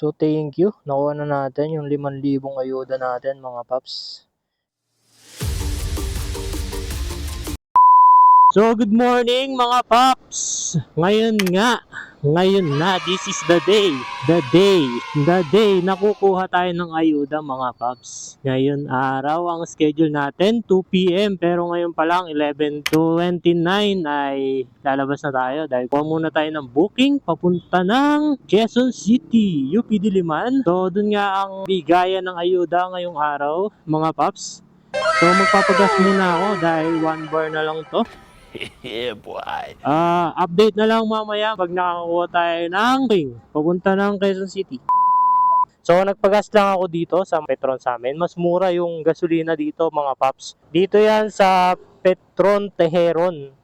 So thank you, nakuha na natin yung 5,000 ayuda natin mga paps. So good morning mga paps! Ngayon na, this is the day na kukuha tayo ng ayuda mga paps. Ngayon araw, ang schedule natin 2 PM pero ngayon pa lang 11:29 ay lalabas na tayo dahil kuha muna tayo ng booking papunta ng Quezon City, UP Diliman. So dun nga ang bigayan ng ayuda ngayong araw mga paps. So magpapagas muna ako dahil 1 bar na lang to. Yeah, boy. Update na lang mamaya pag nakakuha tayo ng booking papunta ng Quezon City. So nagpagas lang ako dito sa Petron sa amin. Mas mura yung gasolina dito mga paps. Dito yan sa Petron Teheron.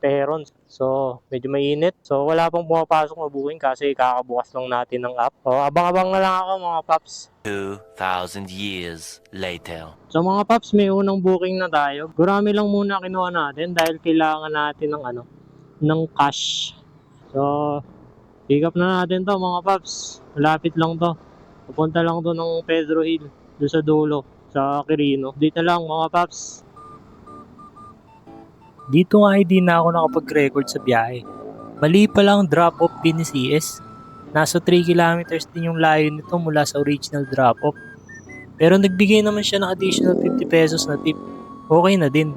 So medyo mainit. So wala pang pumapasok na booking kasi kakabukas lang natin ng app. So abang-abang na lang ako mga paps. 2,000 years later. So mga paps, may unang booking na tayo. Gurami lang muna kinuha natin dahil kailangan natin ng cash. So pick up na natin to mga paps. Malapit lang to. Pupunta lang to ng Pedro Hill, doon sa dulo, sa Quirino. Dito lang mga paps. Dito nga hindi na ako nakapag-record sa biyahe. Mali pa lang drop-off pin ni CS. Nasa 3 kilometers din yung layo nito mula sa original drop-off. Pero nagbigay naman siya ng additional 50 pesos na tip. Okay na din.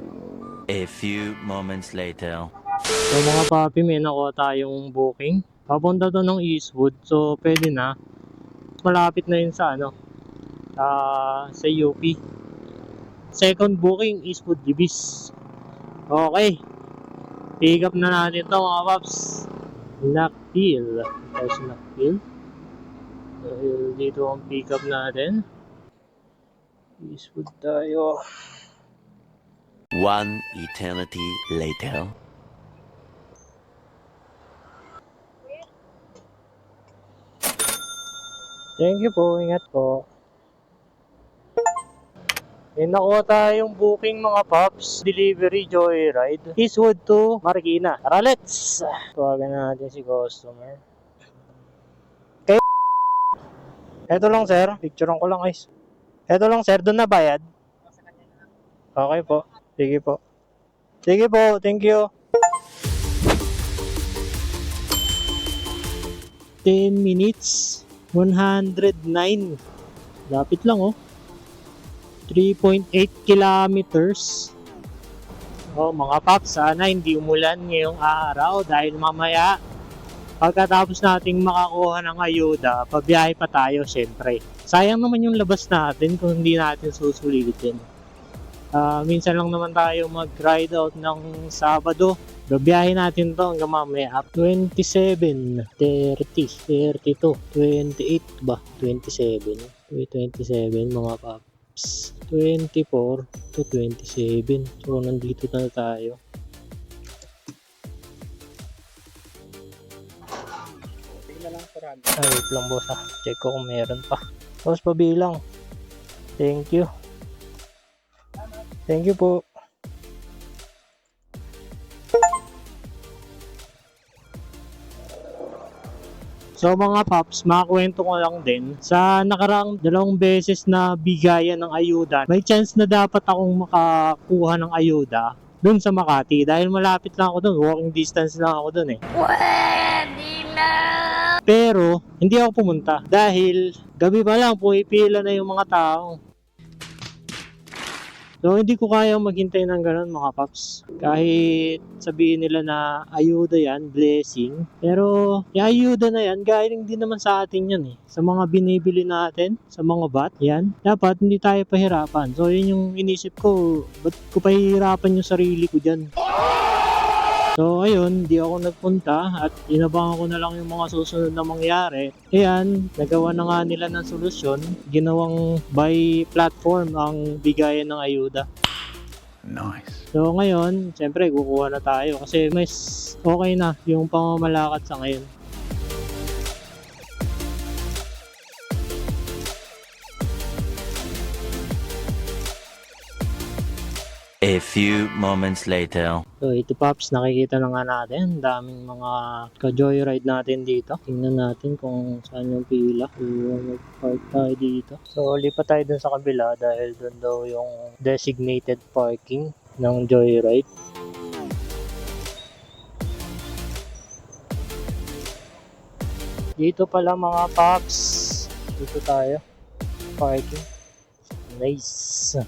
A few moments later. So mga papi, may nakuha tayong booking. Papunta to ng Eastwood, so pwede na. Malapit na yun sa sa UP. Second booking, Eastwood Libis. Okay. Pick up na natin to mga paps. Knockhill. There's Knockhill. Dito ang pick up natin. Eastwood tayo. 1 eternity later. Thank you po, ingat po. May nakuha tayong booking mga paps. Delivery Joyride. Eastwood to Marikina. Tara, let's! Tawagan natin si customer. Okay. Eto lang sir. Picturean ko lang guys. Eto lang sir. Doon na bayad? Okay po. Sige po. Sige po. Thank you. 10 minutes. 109. Lapit lang oh. 3.8 kilometers. Oh, mga paps, sana hindi umulan ngayong araw dahil mamaya pagkatapos nating makakuha ng ayuda, pabiyahe pa tayo syempre. Sayang naman yung labas natin kung hindi natin susulitin. Minsan lang naman tayo mag-ride out ng Sabado. Babiyahe natin to hanggang mamaya. 27, 30, 32, 28 ba? 27. 27 mga paps. 24 to 27. So nandito na tayo. Ay, wait lang boss ah. Check ko kung meron pa. Boss, pabilang. Thank you. Thank you po. So mga paps, makakwento ko lang din, sa nakaraang 2 beses na bigayan ng ayuda, may chance na dapat akong makakuha ng ayuda dun sa Makati dahil malapit lang ako dun, walking distance lang ako dun eh. Pwede na! Pero hindi ako pumunta dahil gabi pa lang pumipila na yung mga tao. So hindi ko kaya maghintay ng ganun mga paps. Kahit sabihin nila na ayuda yan, blessing. Pero yung ayuda na yan, galing din naman sa atin yan eh. Sa mga binibili natin, sa mga bat, yan. Dapat hindi tayo pahirapan. So yun yung inisip ko, ba't ko pahihirapan yung sarili ko dyan? So ayun, di ako nagpunta at inabangan ko na lang yung mga susunod na mangyari. Ayan, nagawa na nga nila ng solusyon. Ginawang by platform ang bigayan ng ayuda. Nice. So ngayon, siyempre kukuha na tayo kasi mas okay na yung pamamalakad sa ngayon. A few moments later. So ito Pops, nakikita na nga natin, daming mga ka-joyride natin dito. Tingnan natin kung saan yung pila. So mag-park tayo dito. So lipat tayo dun sa kabila dahil dun daw yung designated parking ng joyride. Dito pala mga Pops. Dito tayo. Parking. Nice.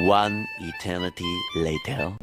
One eternity later.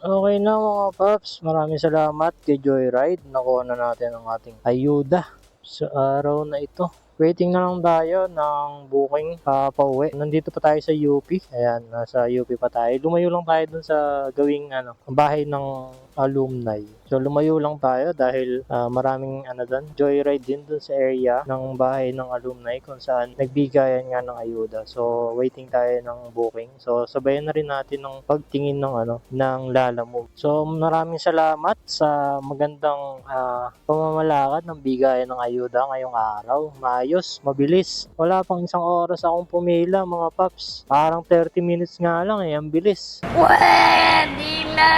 Okay na mga Paps, maraming salamat kay Joyride. Nakuha na natin ang ating ayuda sa araw na ito. Waiting na lang tayo ng booking pauwi. Nandito pa tayo sa UP. Ayan, nasa UP pa tayo. Lumayo lang tayo dun sa gawing bahay ng alumni. So lumayo lang tayo dahil maraming dun, joyride din dun sa area ng bahay ng alumni kung saan nagbigayan nga ng ayuda. So waiting tayo ng booking. So sabayan na rin natin ng pagtingin ng Lalamove. So maraming salamat sa magandang pamamalakad ng bigayan ng ayuda ngayong araw. Maayos, mabilis. Wala pang isang oras akong pumila mga Paps. Parang 30 minutes nga lang ang bilis. Pwede na!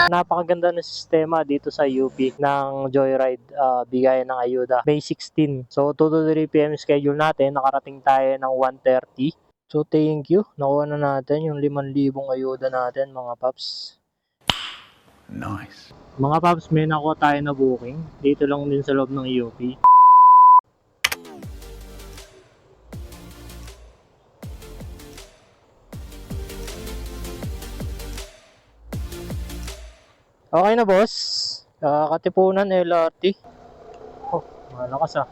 Napakaganda ng sistema dito sa UP ng Joyride bigayan ng ayuda. May 16. So 2 to 3 PM schedule natin. Nakarating tayo ng 1:30. So thank you. Nakuha na natin yung 5,000 ayuda natin mga Paps. Nice. Mga Paps, may nakuha tayo na booking. Dito lang din sa loob ng UP. Okay na boss. Katipunan LRT. Oh, malakas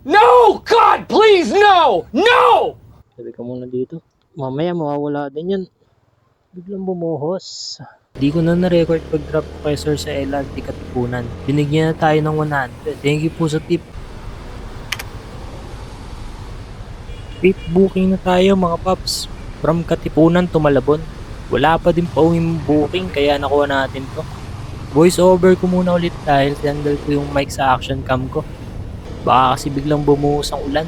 No! God, please, no! No! Sabi ka muna dito. Mamaya mawawala din yan. Biglang bumuhos. Di ko na na-record pag-drop ko kay sir sa LRT Katipunan. Binigyan na tayo ng 100. Thank you po sa tip. Quick booking na tayo mga Paps. From Katipunan to Malabon. Wala pa din pauwing booking kaya nakuha natin to. Voice over ko muna ulit dahil tinanggal ko yung mic sa action cam ko. Baka kasi biglang bumuhos ang ulan.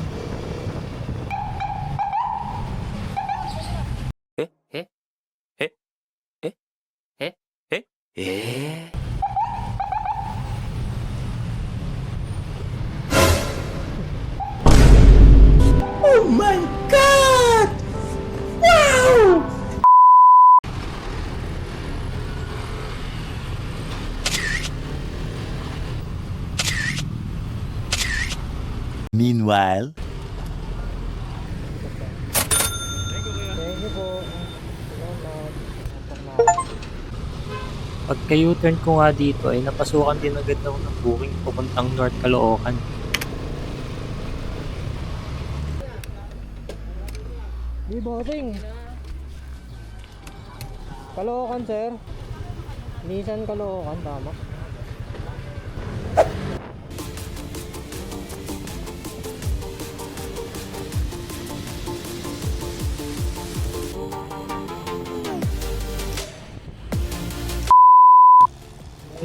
Eh? Oh my God! Wow! Meanwhile. Thank you po. Pagka U-turn ko nga dito ay napasukan din agad ako ng booking papuntang North Caloocan. Di bossing. Caloocan sir. Nissan Caloocan, tama.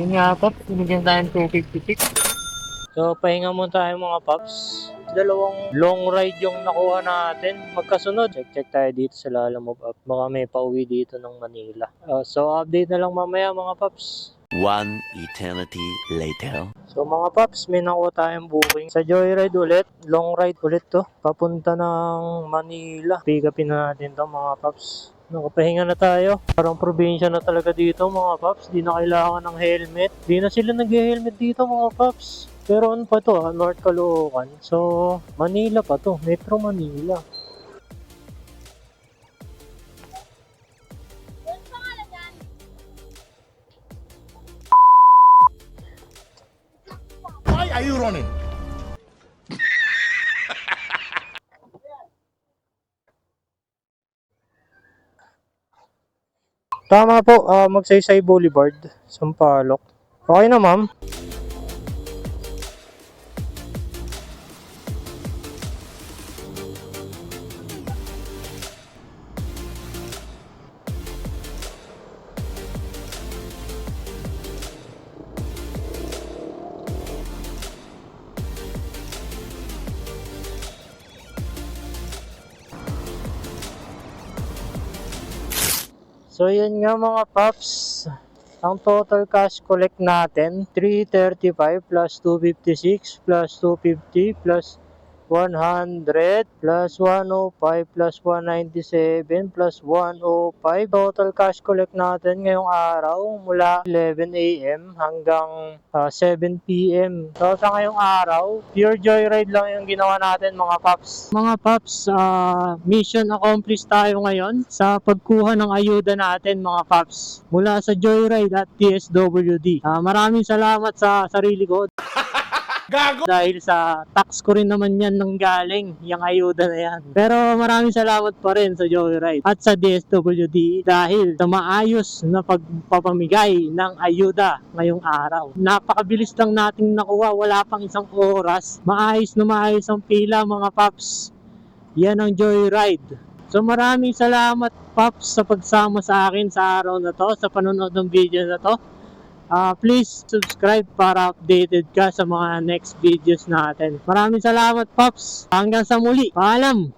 Yun nga Paps, binigyan tayo ng 256. So pahinga muna tayo mga Paps. Dalawang long ride yung nakuha natin magkasunod. Check tayo dito sa Lalamove app. Baka may pauwi dito ng Manila. So update na lang mamaya mga Paps. One eternity later. So mga paps, may nakuha tayong booking. Sa Joyride ulit, long ride ulit to. Papunta ng Manila. Pick upin na natin to mga paps. Nakapahinga na tayo. Parang probinsya na talaga dito mga paps. Di na kailangan ng helmet. Di na sila nag-helmet dito mga paps. Pero ano pa to North Caloocan. So Manila pa to, Metro Manila. Why are you running? Tama po, Magsaysay Boulevard, Sampaloc. Okay na ma'am. So yun nga mga paps, ang total cash collect natin 335 plus 256 plus 250 plus 100 plus 105 plus 197 plus 105. Total cash collect natin ngayong araw mula 11 AM hanggang 7 PM. So sa ngayong araw, pure joyride lang yung ginawa natin mga paps. Mga paps, mission accomplished tayo ngayon sa pagkuha ng ayuda natin mga paps mula sa Joyride at DSWD. Maraming salamat sa sarili ko. Gago! Dahil sa tax ko rin naman yan nang galing, yung ayuda na yan. Pero maraming salamat pa rin sa Joyride at sa DSWD dahil sa maayos na pagpapamigay ng ayuda ngayong araw. Napakabilis lang nating nakuha, wala pang isang oras. Maayos na maayos ang pila mga paps. Yan ang Joyride. So maraming salamat paps sa pagsama sa akin sa araw na to, sa panonood ng video na to. Please subscribe para updated ka sa mga next videos natin. Maraming salamat, Pops. Hanggang sa muli. Paalam!